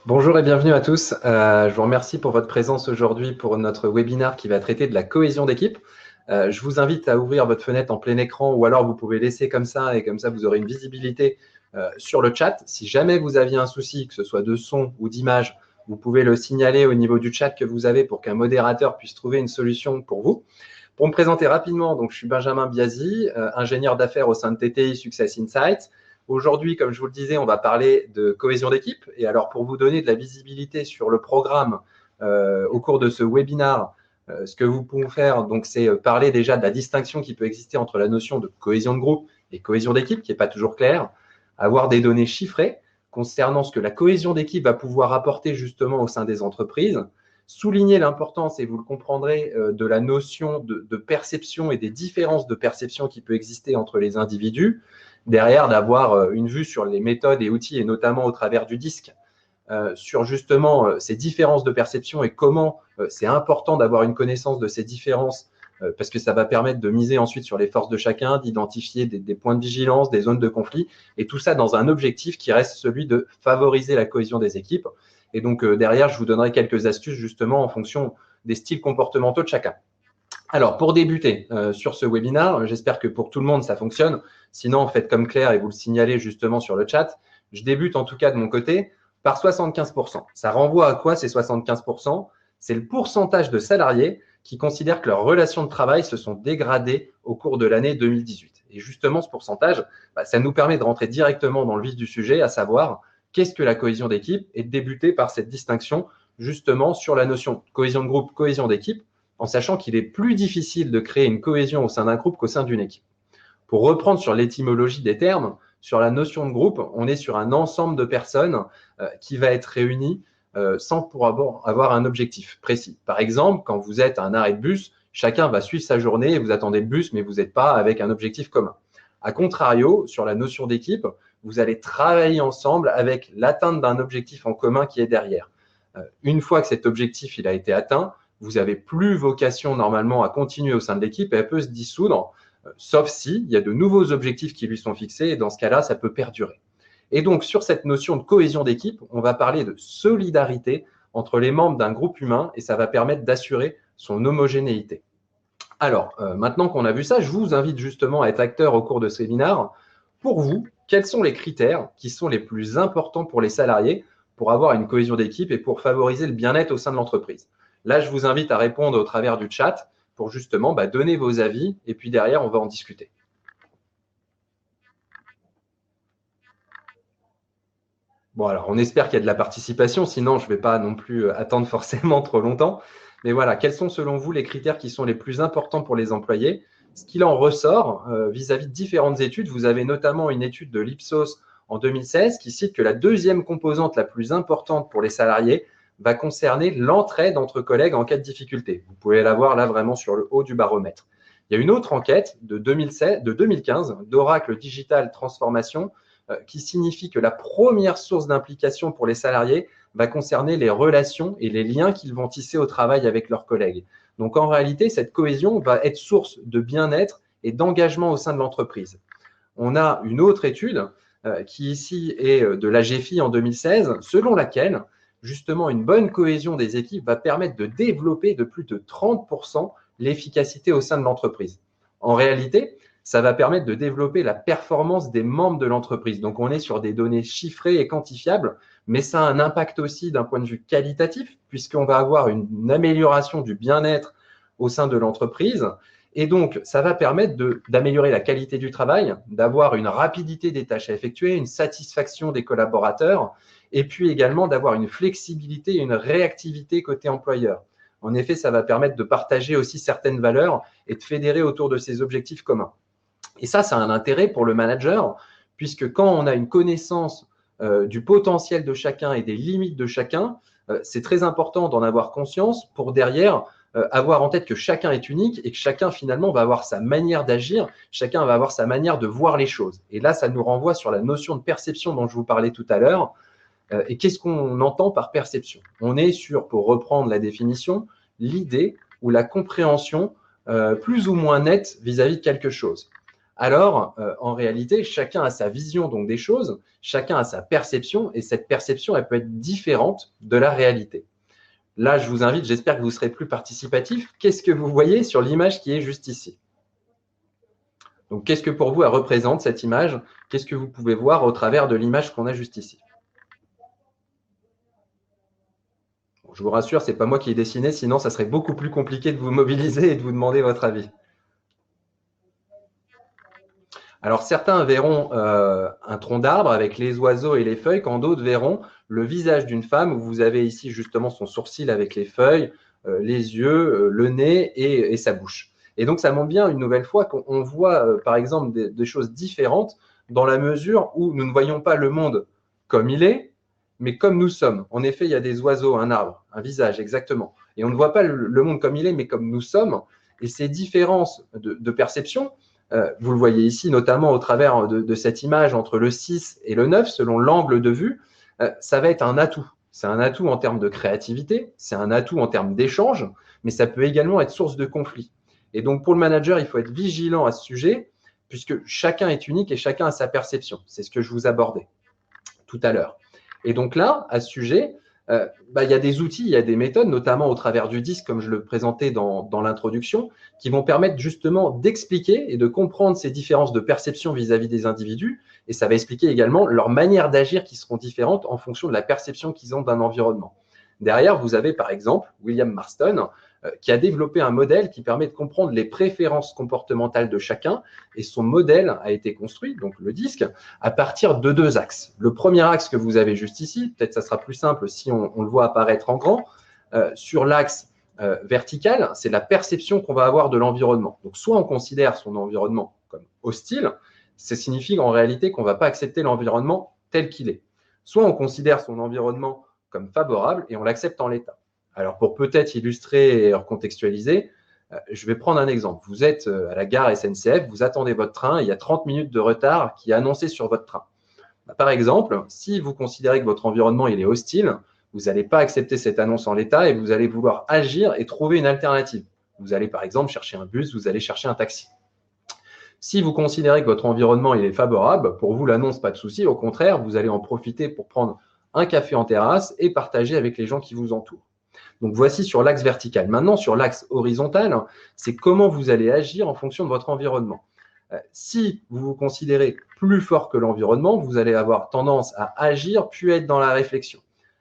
Bonjour et bienvenue à tous. Je vous remercie pour votre présence aujourd'hui pour notre webinaire qui va traiter de la cohésion d'équipe. Je vous invite à ouvrir votre fenêtre en plein écran ou alors vous pouvez laisser comme ça et comme ça vous aurez une visibilité sur le chat. Si jamais vous aviez un souci, que ce soit de son ou d'image, vous pouvez le signaler au niveau du chat que vous avez pour qu'un modérateur puisse trouver une solution pour vous. Pour me présenter rapidement, donc je suis Benjamin Biasi, ingénieur d'affaires au sein de TTI Success Insights. Aujourd'hui, comme je vous le disais, on va parler de cohésion d'équipe. Et alors, pour vous donner de la visibilité sur le programme au cours de ce webinaire, ce que vous pouvez faire, donc, c'est parler déjà de la distinction qui peut exister entre la notion de cohésion de groupe et cohésion d'équipe, qui n'est pas toujours claire, avoir des données chiffrées concernant ce que la cohésion d'équipe va pouvoir apporter justement au sein des entreprises, souligner l'importance, et vous le comprendrez, de la notion de perception et des différences de perception qui peut exister entre les individus, derrière d'avoir une vue sur les méthodes et outils, et notamment au travers du disque, sur justement ces différences de perception et comment c'est important d'avoir une connaissance de ces différences parce que ça va permettre de miser ensuite sur les forces de chacun, d'identifier des points de vigilance, des zones de conflit, et tout ça dans un objectif qui reste celui de favoriser la cohésion des équipes. Et donc derrière, je vous donnerai quelques astuces justement en fonction des styles comportementaux de chacun. Alors, pour débuter sur ce webinaire, j'espère que pour tout le monde, ça fonctionne. Sinon, faites comme Claire et vous le signalez justement sur le chat. Je débute en tout cas de mon côté par 75%. Ça renvoie à quoi ces 75%? C'est le pourcentage de salariés qui considèrent que leurs relations de travail se sont dégradées au cours de l'année 2018. Et justement, ce pourcentage, ça nous permet de rentrer directement dans le vif du sujet, à savoir qu'est-ce que la cohésion d'équipe, et de débuter par cette distinction justement sur la notion de cohésion de groupe, cohésion d'équipe, en sachant qu'il est plus difficile de créer une cohésion au sein d'un groupe qu'au sein d'une équipe. Pour reprendre sur l'étymologie des termes, sur la notion de groupe, on est sur un ensemble de personnes qui va être réunies sans pour avoir un objectif précis. Par exemple, quand vous êtes à un arrêt de bus, chacun va suivre sa journée et vous attendez le bus, mais vous n'êtes pas avec un objectif commun. A contrario, sur la notion d'équipe, vous allez travailler ensemble avec l'atteinte d'un objectif en commun qui est derrière. Une fois que cet objectif il a été atteint, vous n'avez plus vocation normalement à continuer au sein de l'équipe et elle peut se dissoudre, sauf s'il y a de nouveaux objectifs qui lui sont fixés et dans ce cas-là, ça peut perdurer. Et donc, sur cette notion de cohésion d'équipe, on va parler de solidarité entre les membres d'un groupe humain et ça va permettre d'assurer son homogénéité. Alors, maintenant qu'on a vu ça, je vous invite justement à être acteur au cours de ce webinaire. Pour vous, quels sont les critères qui sont les plus importants pour les salariés pour avoir une cohésion d'équipe et pour favoriser le bien-être au sein de l'entreprise? Là, je vous invite à répondre au travers du chat pour justement donner vos avis et puis derrière, on va en discuter. Bon, alors, on espère qu'il y a de la participation, sinon je ne vais pas non plus attendre forcément trop longtemps. Mais voilà, quels sont selon vous les critères qui sont les plus importants pour les employés? Ce qu'il en ressort vis-à-vis de différentes études, vous avez notamment une étude de l'Ipsos en 2016 qui cite que la deuxième composante la plus importante pour les salariés va concerner l'entraide entre collègues en cas de difficulté. Vous pouvez la voir là vraiment sur le haut du baromètre. Il y a une autre enquête de 2015 d'Oracle Digital Transformation qui signifie que la première source d'implication pour les salariés va concerner les relations et les liens qu'ils vont tisser au travail avec leurs collègues. Donc, en réalité, cette cohésion va être source de bien-être et d'engagement au sein de l'entreprise. On a une autre étude qui ici est de l'AGFI en 2016, selon laquelle justement une bonne cohésion des équipes va permettre de développer de plus de 30% l'efficacité au sein de l'entreprise. En réalité, ça va permettre de développer la performance des membres de l'entreprise. Donc, on est sur des données chiffrées et quantifiables, mais ça a un impact aussi d'un point de vue qualitatif, puisqu'on va avoir une amélioration du bien-être au sein de l'entreprise. Et donc, ça va permettre d'améliorer la qualité du travail, d'avoir une rapidité des tâches à effectuer, une satisfaction des collaborateurs, et puis également d'avoir une flexibilité et une réactivité côté employeur. En effet, ça va permettre de partager aussi certaines valeurs et de fédérer autour de ces objectifs communs. Et ça a un intérêt pour le manager, puisque quand on a une connaissance du potentiel de chacun et des limites de chacun, c'est très important d'en avoir conscience pour derrière avoir en tête que chacun est unique et que chacun finalement va avoir sa manière d'agir, chacun va avoir sa manière de voir les choses. Et là, ça nous renvoie sur la notion de perception dont je vous parlais tout à l'heure. Et qu'est-ce qu'on entend par perception? On est sur, pour reprendre la définition, l'idée ou la compréhension plus ou moins nette vis-à-vis de quelque chose. alors en réalité, chacun a sa vision donc des choses, chacun a sa perception, et cette perception, elle peut être différente de la réalité. Là, je vous invite, j'espère que vous serez plus participatif. Qu'est-ce que vous voyez sur l'image qui est juste ici? Donc, qu'est-ce que pour vous elle représente cette image? Qu'est-ce que vous pouvez voir au travers de l'image qu'on a juste ici? Bon, je vous rassure, ce n'est pas moi qui ai dessiné, sinon ça serait beaucoup plus compliqué de vous mobiliser et de vous demander votre avis. Alors, certains verront un tronc d'arbre avec les oiseaux et les feuilles, quand d'autres verront le visage d'une femme, où vous avez ici justement son sourcil avec les feuilles, les yeux, le nez et sa bouche. Et donc, ça montre bien une nouvelle fois qu'on voit, par exemple, des choses différentes dans la mesure où nous ne voyons pas le monde comme il est, mais comme nous sommes. En effet, il y a des oiseaux, un arbre, un visage, exactement. Et on ne voit pas le monde comme il est, mais comme nous sommes. Et ces différences de perception, vous le voyez ici, notamment au travers de cette image entre le 6 et le 9, selon l'angle de vue, ça va être un atout. C'est un atout en termes de créativité, c'est un atout en termes d'échange, mais ça peut également être source de conflit. Et donc, pour le manager, il faut être vigilant à ce sujet, puisque chacun est unique et chacun a sa perception. C'est ce que je vous abordais tout à l'heure. Et donc là, à ce sujet, il y a des outils, il y a des méthodes, notamment au travers du disque, comme je le présentais dans l'introduction, qui vont permettre justement d'expliquer et de comprendre ces différences de perception vis-à-vis des individus. Et ça va expliquer également leur manière d'agir qui seront différentes en fonction de la perception qu'ils ont d'un environnement. Derrière, vous avez par exemple William Marston, qui a développé un modèle qui permet de comprendre les préférences comportementales de chacun. Et son modèle a été construit, donc le disque, à partir de 2 axes. Le premier axe que vous avez juste ici, peut-être ça sera plus simple si on le voit apparaître en grand, sur l'axe vertical, c'est la perception qu'on va avoir de l'environnement. Donc, soit on considère son environnement comme hostile, ça signifie en réalité qu'on ne va pas accepter l'environnement tel qu'il est. Soit on considère son environnement comme favorable et on l'accepte en l'état. Alors, pour peut-être illustrer et recontextualiser, je vais prendre un exemple. Vous êtes à la gare SNCF, vous attendez votre train, il y a 30 minutes de retard qui est annoncé sur votre train. Par exemple, si vous considérez que votre environnement il est hostile, vous n'allez pas accepter cette annonce en l'état et vous allez vouloir agir et trouver une alternative. Vous allez par exemple chercher un bus, vous allez chercher un taxi. Si vous considérez que votre environnement il est favorable, pour vous l'annonce pas de souci, au contraire, vous allez en profiter pour prendre un café en terrasse et partager avec les gens qui vous entourent. Donc, voici sur l'axe vertical. Maintenant, sur l'axe horizontal, c'est comment vous allez agir en fonction de votre environnement. Si vous vous considérez plus fort que l'environnement, vous allez avoir tendance à agir puis être dans la réflexion.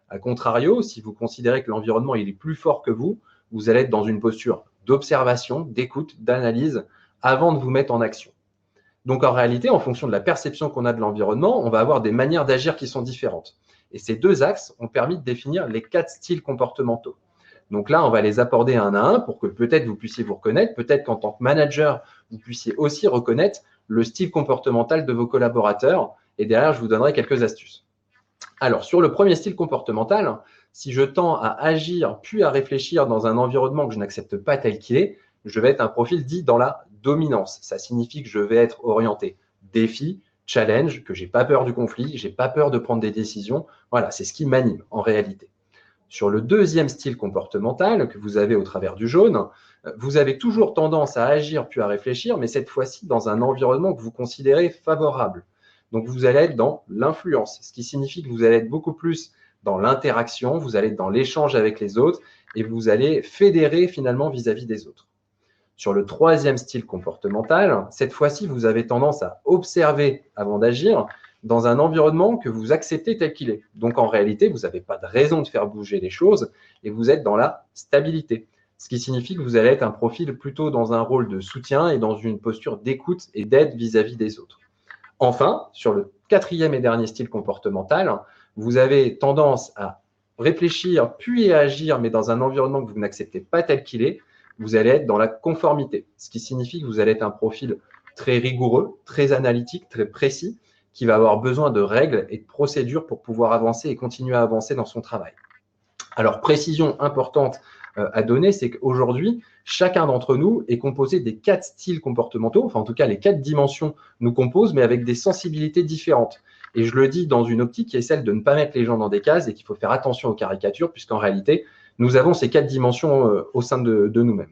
A contrario, si vous considérez que l'environnement il est plus fort que vous, vous allez être dans une posture d'observation, d'écoute, d'analyse avant de vous mettre en action. Donc, en réalité, en fonction de la perception qu'on a de l'environnement, on va avoir des manières d'agir qui sont différentes. Et ces 2 axes ont permis de définir les 4 styles comportementaux. Donc là, on va les aborder un à un pour que peut-être vous puissiez vous reconnaître, peut-être qu'en tant que manager, vous puissiez aussi reconnaître le style comportemental de vos collaborateurs. Et derrière, je vous donnerai quelques astuces. Alors, sur le premier style comportemental, si je tends à agir puis à réfléchir dans un environnement que je n'accepte pas tel qu'il est, je vais être un profil dit dans la dominance. Ça signifie que je vais être orienté défi, challenge, que je n'ai pas peur du conflit, je n'ai pas peur de prendre des décisions. Voilà, c'est ce qui m'anime en réalité. Sur le deuxième style comportemental que vous avez au travers du jaune, vous avez toujours tendance à agir puis à réfléchir, mais cette fois-ci dans un environnement que vous considérez favorable. Donc, vous allez être dans l'influence, ce qui signifie que vous allez être beaucoup plus dans l'interaction, vous allez être dans l'échange avec les autres et vous allez fédérer finalement vis-à-vis des autres. Sur le troisième style comportemental, cette fois-ci, vous avez tendance à observer avant d'agir dans un environnement que vous acceptez tel qu'il est. Donc, en réalité, vous n'avez pas de raison de faire bouger les choses et vous êtes dans la stabilité. Ce qui signifie que vous allez être un profil plutôt dans un rôle de soutien et dans une posture d'écoute et d'aide vis-à-vis des autres. Enfin, sur le quatrième et dernier style comportemental, vous avez tendance à réfléchir puis à agir, mais dans un environnement que vous n'acceptez pas tel qu'il est. Vous allez être dans la conformité, ce qui signifie que vous allez être un profil très rigoureux, très analytique, très précis, qui va avoir besoin de règles et de procédures pour pouvoir avancer et continuer à avancer dans son travail. Alors, précision importante à donner, c'est qu'aujourd'hui, chacun d'entre nous est composé des 4 styles comportementaux, enfin en tout cas les 4 dimensions nous composent, mais avec des sensibilités différentes. Et je le dis dans une optique qui est celle de ne pas mettre les gens dans des cases et qu'il faut faire attention aux caricatures, puisqu'en réalité, nous avons ces 4 dimensions au sein de nous-mêmes.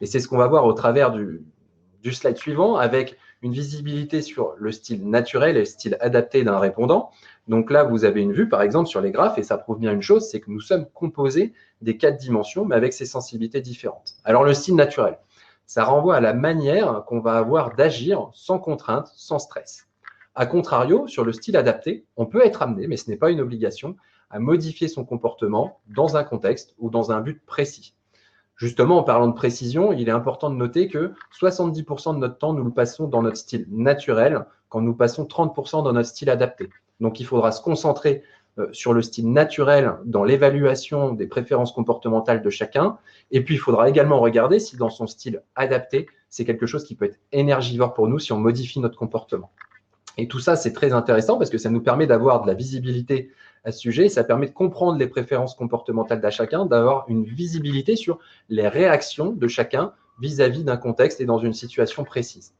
Et c'est ce qu'on va voir au travers du slide suivant, avec une visibilité sur le style naturel et le style adapté d'un répondant. Donc là, vous avez une vue, par exemple, sur les graphes, et ça prouve bien une chose, c'est que nous sommes composés des 4 dimensions, mais avec ces sensibilités différentes. Alors, le style naturel, ça renvoie à la manière qu'on va avoir d'agir sans contrainte, sans stress. A contrario, sur le style adapté, on peut être amené, mais ce n'est pas une obligation, à modifier son comportement dans un contexte ou dans un but précis. Justement, en parlant de précision, il est important de noter que 70% de notre temps, nous le passons dans notre style naturel, quand nous passons 30% dans notre style adapté. Donc, il faudra se concentrer sur le style naturel dans l'évaluation des préférences comportementales de chacun. Et puis, il faudra également regarder si dans son style adapté, c'est quelque chose qui peut être énergivore pour nous si on modifie notre comportement. Et tout ça, c'est très intéressant parce que ça nous permet d'avoir de la visibilité à ce sujet. Ça permet de comprendre les préférences comportementales de chacun, d'avoir une visibilité sur les réactions de chacun vis-à-vis d'un contexte et dans une situation précise.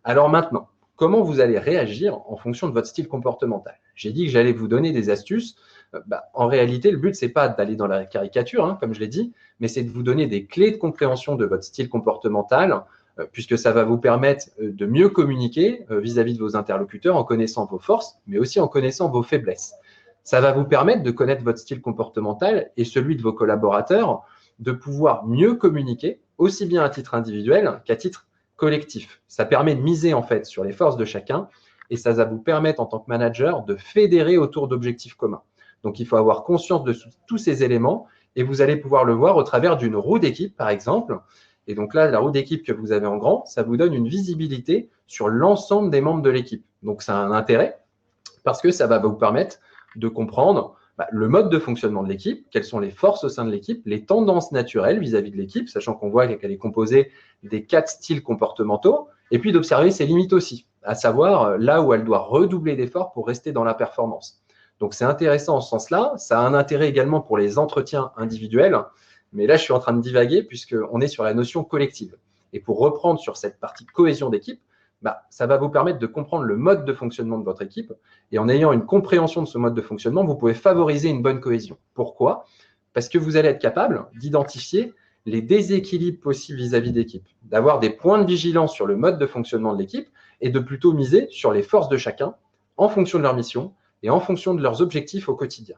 Alors maintenant, comment vous allez réagir en fonction de votre style comportemental? J'ai dit que j'allais vous donner des astuces. En réalité, le but, ce n'est pas d'aller dans la caricature, comme je l'ai dit, mais c'est de vous donner des clés de compréhension de votre style comportemental, puisque ça va vous permettre de mieux communiquer vis-à-vis de vos interlocuteurs en connaissant vos forces, mais aussi en connaissant vos faiblesses. Ça va vous permettre de connaître votre style comportemental et celui de vos collaborateurs, de pouvoir mieux communiquer, aussi bien à titre individuel qu'à titre collectif. Ça permet de miser en fait sur les forces de chacun et ça va vous permettre en tant que manager de fédérer autour d'objectifs communs. Donc, il faut avoir conscience de tous ces éléments et vous allez pouvoir le voir au travers d'une roue d'équipe, par exemple. Et donc là, la roue d'équipe que vous avez en grand, ça vous donne une visibilité sur l'ensemble des membres de l'équipe. Donc, ça a un intérêt parce que ça va vous permettre de comprendre le mode de fonctionnement de l'équipe, quelles sont les forces au sein de l'équipe, les tendances naturelles vis-à-vis de l'équipe, sachant qu'on voit qu'elle est composée des 4 styles comportementaux, et puis d'observer ses limites aussi, à savoir là où elle doit redoubler d'efforts pour rester dans la performance. Donc, c'est intéressant en ce sens-là. Ça a un intérêt également pour les entretiens individuels. Mais là, je suis en train de divaguer puisqu'on est sur la notion collective. Et pour reprendre sur cette partie cohésion d'équipe, ça va vous permettre de comprendre le mode de fonctionnement de votre équipe. Et en ayant une compréhension de ce mode de fonctionnement, vous pouvez favoriser une bonne cohésion. Pourquoi? Parce que vous allez être capable d'identifier les déséquilibres possibles vis-à-vis d'équipe, d'avoir des points de vigilance sur le mode de fonctionnement de l'équipe et de plutôt miser sur les forces de chacun en fonction de leur mission et en fonction de leurs objectifs au quotidien.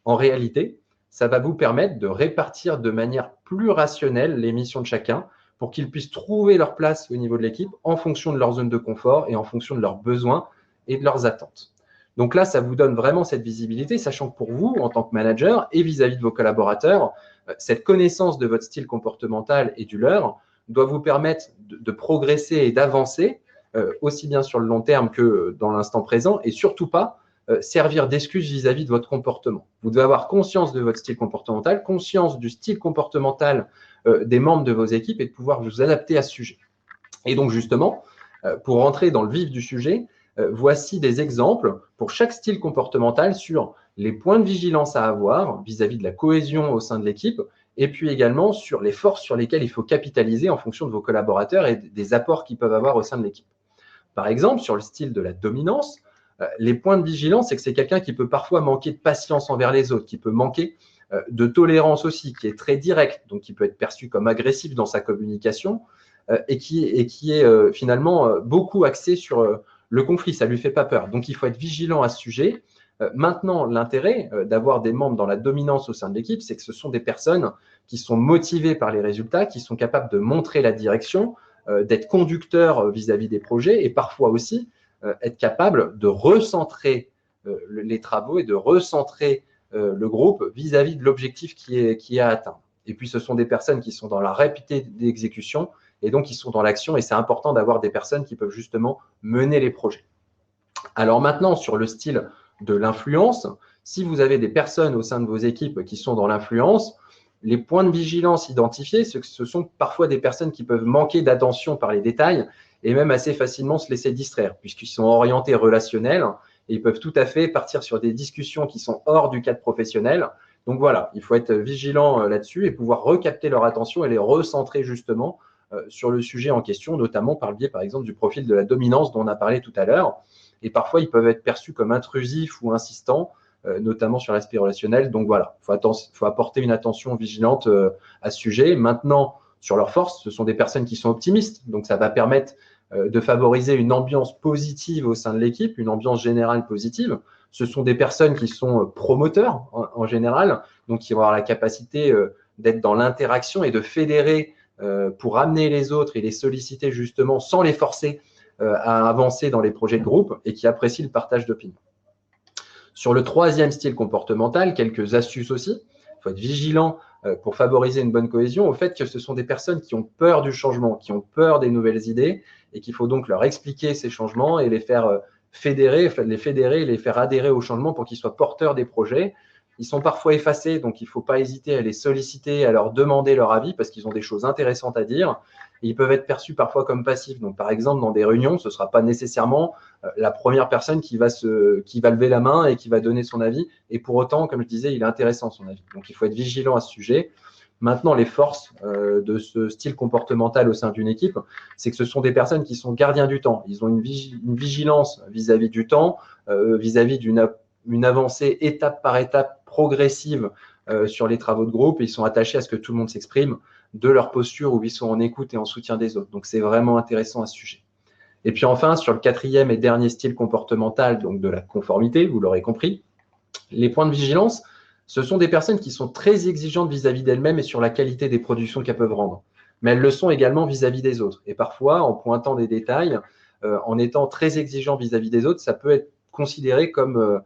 En réalité, ça va vous permettre de répartir de manière plus rationnelle les missions de chacun pour qu'ils puissent trouver leur place au niveau de l'équipe en fonction de leur zone de confort et en fonction de leurs besoins et de leurs attentes. Donc là, ça vous donne vraiment cette visibilité, sachant que pour vous, en tant que manager et vis-à-vis de vos collaborateurs, cette connaissance de votre style comportemental et du leur doit vous permettre de progresser et d'avancer aussi bien sur le long terme que dans l'instant présent et surtout pas servir d'excuse vis-à-vis de votre comportement. Vous devez avoir conscience de votre style comportemental, conscience du style comportemental des membres de vos équipes et de pouvoir vous adapter à ce sujet. Et donc justement, pour rentrer dans le vif du sujet, voici des exemples pour chaque style comportemental sur les points de vigilance à avoir vis-à-vis de la cohésion au sein de l'équipe et puis également sur les forces sur lesquelles il faut capitaliser en fonction de vos collaborateurs et des apports qu'ils peuvent avoir au sein de l'équipe. Par exemple, sur le style de la dominance, les points de vigilance, c'est que c'est quelqu'un qui peut parfois manquer de patience envers les autres, qui peut manquer de tolérance aussi, qui est très direct, donc qui peut être perçu comme agressif dans sa communication et qui est finalement beaucoup axé sur le conflit, ça ne lui fait pas peur. Donc, il faut être vigilant à ce sujet. Maintenant, l'intérêt d'avoir des membres dans la dominance au sein de l'équipe, c'est que ce sont des personnes qui sont motivées par les résultats, qui sont capables de montrer la direction, d'être conducteurs vis-à-vis des projets et parfois aussi être capable de recentrer les travaux et de recentrer le groupe vis-à-vis de l'objectif qui est à atteindre. Et puis, ce sont des personnes qui sont dans la rapidité d'exécution et donc qui sont dans l'action. Et c'est important d'avoir des personnes qui peuvent justement mener les projets. Alors maintenant, sur le style de l'influence, si vous avez des personnes au sein de vos équipes qui sont dans l'influence, les points de vigilance identifiés, ce sont parfois des personnes qui peuvent manquer d'attention par les détails et même assez facilement se laisser distraire, puisqu'ils sont orientés relationnels et ils peuvent tout à fait partir sur des discussions qui sont hors du cadre professionnel. Donc voilà, il faut être vigilant là-dessus et pouvoir recapter leur attention et les recentrer justement sur le sujet en question, notamment par le biais, par exemple, du profil de la dominance dont on a parlé tout à l'heure. Et parfois, ils peuvent être perçus comme intrusifs ou insistants, notamment sur l'aspect relationnel. Donc voilà, il faut apporter une attention vigilante à ce sujet. Maintenant, sur leurs forces, ce sont des personnes qui sont optimistes. Donc ça va permettre de favoriser une ambiance positive au sein de l'équipe, une ambiance générale positive. Ce sont des personnes qui sont promoteurs en général, donc qui vont avoir la capacité d'être dans l'interaction et de fédérer pour amener les autres et les solliciter justement sans les forcer à avancer dans les projets de groupe et qui apprécient le partage d'opinions. Sur le troisième style comportemental, quelques astuces aussi. Il faut être vigilant pour favoriser une bonne cohésion au fait que ce sont des personnes qui ont peur du changement, qui ont peur des nouvelles idées et qu'il faut donc leur expliquer ces changements et les faire fédérer, les faire adhérer au changement pour qu'ils soient porteurs des projets. Ils sont parfois effacés, donc il ne faut pas hésiter à les solliciter, à leur demander leur avis parce qu'ils ont des choses intéressantes à dire. Et ils peuvent être perçus parfois comme passifs. Donc, par exemple, dans des réunions, ce ne sera pas nécessairement la première personne qui va lever la main et qui va donner son avis. Et pour autant, comme je disais, il est intéressant son avis. Donc, il faut être vigilant à ce sujet. Maintenant, les forces de ce style comportemental au sein d'une équipe, c'est que ce sont des personnes qui sont gardiens du temps. Ils ont une vigilance vis-à-vis du temps, vis-à-vis d'une avancée étape par étape progressive sur les travaux de groupe. Et ils sont attachés à ce que tout le monde s'exprime de leur posture où ils sont en écoute et en soutien des autres. Donc, c'est vraiment intéressant à ce sujet. Et puis enfin, sur le quatrième et dernier style comportemental, donc de la conformité, vous l'aurez compris, les points de vigilance, ce sont des personnes qui sont très exigeantes vis-à-vis d'elles-mêmes et sur la qualité des productions qu'elles peuvent rendre. Mais elles le sont également vis-à-vis des autres. Et parfois, en pointant des détails, en étant très exigeant vis-à-vis des autres, ça peut être considéré comme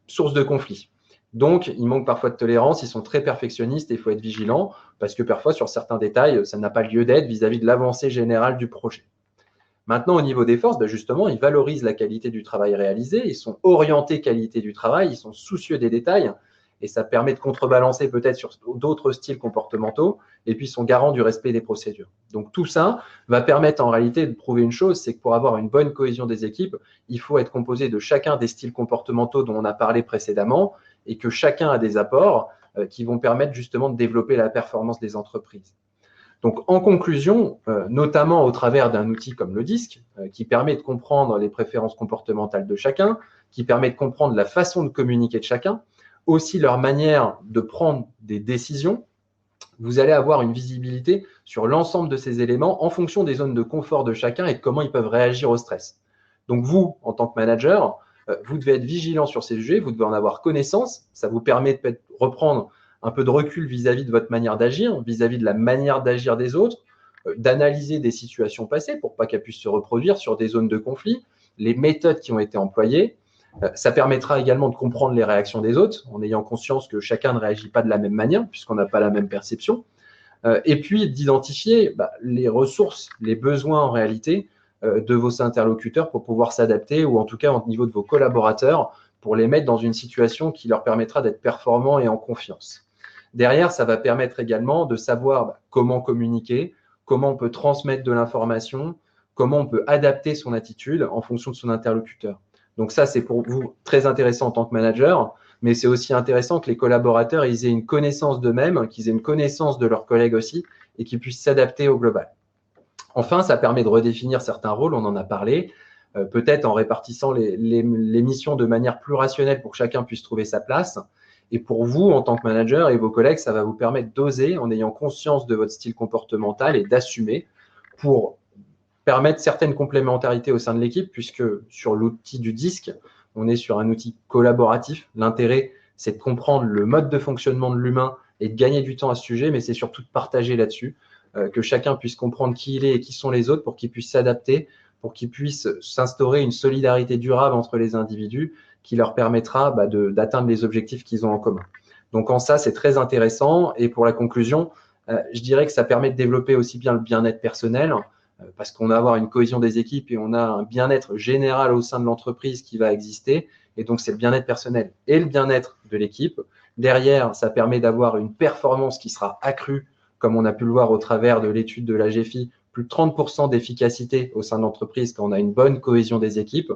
source de conflit. Donc, il manque parfois de tolérance, ils sont très perfectionnistes et il faut être vigilant parce que parfois, sur certains détails, ça n'a pas lieu d'être vis-à-vis de l'avancée générale du projet. Maintenant, au niveau des forces, justement, ils valorisent la qualité du travail réalisé, ils sont orientés qualité du travail, ils sont soucieux des détails et ça permet de contrebalancer peut-être sur d'autres styles comportementaux et puis ils sont garants du respect des procédures. Donc, tout ça va permettre en réalité de prouver une chose, c'est que pour avoir une bonne cohésion des équipes, il faut être composé de chacun des styles comportementaux dont on a parlé précédemment et que chacun a des apports qui vont permettre justement de développer la performance des entreprises. Donc, en conclusion, notamment au travers d'un outil comme le DISC, qui permet de comprendre les préférences comportementales de chacun, qui permet de comprendre la façon de communiquer de chacun, aussi leur manière de prendre des décisions, vous allez avoir une visibilité sur l'ensemble de ces éléments en fonction des zones de confort de chacun et de comment ils peuvent réagir au stress. Donc, vous, en tant que manager, vous devez être vigilant sur ces sujets, vous devez en avoir connaissance, ça vous permet de reprendre un peu de recul vis-à-vis de votre manière d'agir, vis-à-vis de la manière d'agir des autres, d'analyser des situations passées pour pas qu'elles puissent se reproduire sur des zones de conflit, les méthodes qui ont été employées. Ça permettra également de comprendre les réactions des autres en ayant conscience que chacun ne réagit pas de la même manière puisqu'on n'a pas la même perception. Et puis d'identifier les ressources, les besoins en réalité de vos interlocuteurs pour pouvoir s'adapter ou en tout cas au niveau de vos collaborateurs pour les mettre dans une situation qui leur permettra d'être performants et en confiance. Derrière, ça va permettre également de savoir comment communiquer, comment on peut transmettre de l'information, comment on peut adapter son attitude en fonction de son interlocuteur. Donc ça, c'est pour vous très intéressant en tant que manager, mais c'est aussi intéressant que les collaborateurs ils aient une connaissance d'eux-mêmes, qu'ils aient une connaissance de leurs collègues aussi et qu'ils puissent s'adapter au global. Enfin, ça permet de redéfinir certains rôles, on en a parlé, peut-être en répartissant les missions de manière plus rationnelle pour que chacun puisse trouver sa place. Et pour vous, en tant que manager et vos collègues, ça va vous permettre d'oser en ayant conscience de votre style comportemental et d'assumer pour permettre certaines complémentarités au sein de l'équipe, puisque sur l'outil du DISC, on est sur un outil collaboratif. L'intérêt, c'est de comprendre le mode de fonctionnement de l'humain et de gagner du temps à ce sujet, mais c'est surtout de partager là-dessus, que chacun puisse comprendre qui il est et qui sont les autres pour qu'ils puissent s'adapter, pour qu'ils puissent s'instaurer une solidarité durable entre les individus qui leur permettra d'atteindre les objectifs qu'ils ont en commun. Donc, en ça, c'est très intéressant. Et pour la conclusion, je dirais que ça permet de développer aussi bien le bien-être personnel, parce qu'on va avoir une cohésion des équipes et on a un bien-être général au sein de l'entreprise qui va exister. Et donc, c'est le bien-être personnel et le bien-être de l'équipe. Derrière, ça permet d'avoir une performance qui sera accrue, comme on a pu le voir au travers de l'étude de la GFI, plus de 30% d'efficacité au sein de l'entreprise quand on a une bonne cohésion des équipes.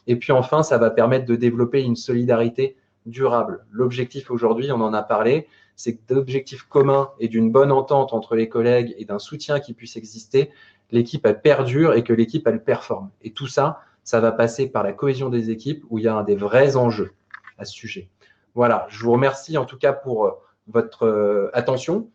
Et puis enfin, ça va permettre de développer une solidarité durable. L'objectif aujourd'hui, on en a parlé, c'est que d'objectifs communs et d'une bonne entente entre les collègues et d'un soutien qui puisse exister, l'équipe, elle perdure et que l'équipe, elle performe. Et tout ça, ça va passer par la cohésion des équipes où il y a un des vrais enjeux à ce sujet. Voilà, je vous remercie en tout cas pour votre attention.